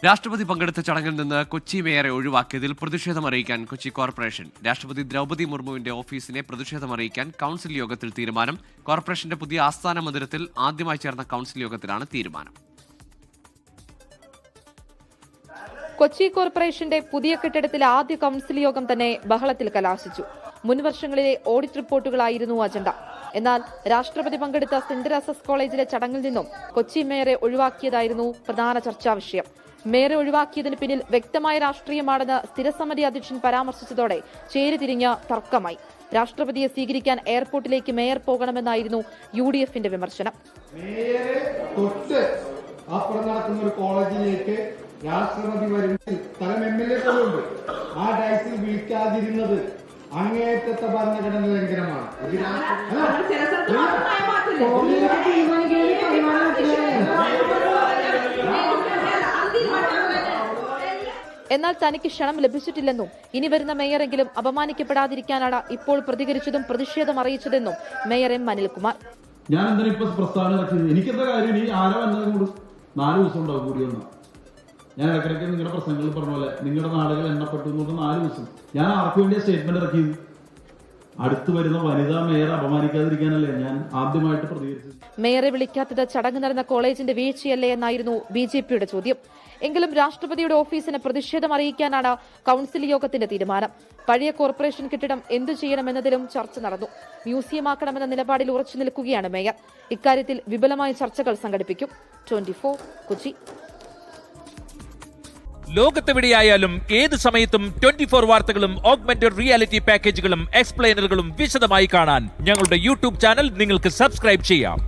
രാഷ്ട്രപതി പങ്കെടുത്ത ചടങ്ങിൽ നിന്ന് കൊച്ചി മേയറെ ഒഴിവാക്കിയതിൽ പ്രതിഷേധമറിയിക്കാൻ കൊച്ചി കോർപ്പറേഷൻ. രാഷ്ട്രപതി ദ്രൗപദി മുർമുവിന്റെ ഓഫീസിനെ പ്രതിഷേധമറിയിക്കാൻ കൌൺസിൽ യോഗത്തിൽ തീരുമാനം. കോർപ്പറേഷന്റെ പുതിയ ആസ്ഥാന മന്ദിരത്തിൽ ആദ്യമായി ചേർന്ന കൌൺസിൽ യോഗത്തിലാണ് തീരുമാനം. കൊച്ചി കോർപ്പറേഷന്റെ പുതിയ കെട്ടിടത്തിലെ ആദ്യ കൌൺസിൽ യോഗം തന്നെ ബഹളത്തിൽ കലാശിച്ചു. മുൻവർഷങ്ങളിലെ ഓഡിറ്റ് റിപ്പോർട്ടുകളായിരുന്നു അജണ്ട. എന്നാൽ രാഷ്ട്രപതി പങ്കെടുത്ത സെന്റ് തെരേസാസ് കോളേജിലെ ചടങ്ങിൽ നിന്നും കൊച്ചി മേയറെ ഒഴിവാക്കിയതായിരുന്നു പ്രധാന ചർച്ചാ വിഷയം. മേയറെ ഒഴിവാക്കിയതിന് പിന്നിൽ വ്യക്തമായ രാഷ്ട്രീയമാണെന്ന് സ്ഥിരസമിതി അധ്യക്ഷൻ പരാമർശിച്ചതോടെ ചേരിതിരിഞ്ഞ തർക്കമായി. രാഷ്ട്രപതിയെ സ്വീകരിക്കാൻ എയർപോർട്ടിലേക്ക് മേയർ പോകണമെന്നായിരുന്നു UDFന്റെ വിമർശനം. ഒരു കോളേജിലേക്ക് രാഷ്ട്രപതി വരുമ്പോൾ സ്ഥലം MLA പോലുണ്ട്. ആ ഡയസിൽ വിളിക്കാതിരുന്നത് അങ്ങേറ്റത്തെ ഭരണഘടന ലംഘനമാണ്. എന്നാൽ തനിക്ക് ക്ഷണം ലഭിച്ചിട്ടില്ലെന്നും ഇനി വരുന്ന മേയറെങ്കിലും അപമാനിക്കപ്പെടാതിരിക്കാനാണ് ഇപ്പോൾ പ്രതികരിച്ചതും പ്രതിഷേധം അറിയിച്ചതെന്നും മേയർ M. അനിൽകുമാർ. ഞാൻ എന്തിനാ ഇപ്പൊ പ്രസ്താവന ഇറക്കിയത്? എനിക്കെന്താ കാര്യം? ഇനി ആരോ വന്നതും കൂടി 4 ദിവസം ഉണ്ടാവും കൂടി വന്ന. ഞാൻ ഇടയ്ക്കിടയ്ക്ക് നിങ്ങളുടെ പ്രസംഗങ്ങളിൽ പറഞ്ഞ പോലെ നിങ്ങളുടെ നാളുകൾ എണ്ണപ്പെട്ടു എന്ന് 4 ദിവസം. ഞാൻ ആർക്ക് വേണ്ടിയ സ്റ്റേറ്റ്മെന്റ് ഇറക്കിയത്? അടുത്തു വരുന്ന വനിതാ മേയറെ അപമാനിക്കാതിരിക്കാനല്ലേ ഞാൻ ആദ്യമായിട്ട് പ്രതികരിച്ചത്. മേയറെ വിളിക്കാത്തത് ചടങ്ങ് നടന്ന കോളേജിന്റെ വീഴ്ചയല്ലേ എന്നായിരുന്നു BJPയുടെ ചോദ്യം. എങ്കിലും രാഷ്ട്രപതിയുടെ ഓഫീസിന് പ്രതിഷേധം അറിയിക്കാനാണ് കൌൺസിൽ യോഗത്തിന്റെ തീരുമാനം. പഴയ കോർപ്പറേഷൻ കെട്ടിടം എന്തു ചെയ്യണമെന്നതിലും ചർച്ച നടന്നു. മ്യൂസിയമാക്കണമെന്ന നിലപാടിൽ ഉറച്ചു നിൽക്കുകയാണ് മേയർ. ഇക്കാര്യത്തിൽ വിപുലമായ ചർച്ചകൾ സംഘടിപ്പിക്കും. 24 കൊച്ചി. ലോകത്തെവിടെയായാലും ഏത് സമയത്തും 24 വാർത്തകളും ഓഗ്മെന്റഡ് റിയാലിറ്റി പാക്കേജുകളും എക്സ്പ്ലെയിനറുകളും വിശദമായി കാണാൻ ഞങ്ങളുടെ YouTube ചാനൽ നിങ്ങൾക്ക് സബ്സ്ക്രൈബ് ചെയ്യാം.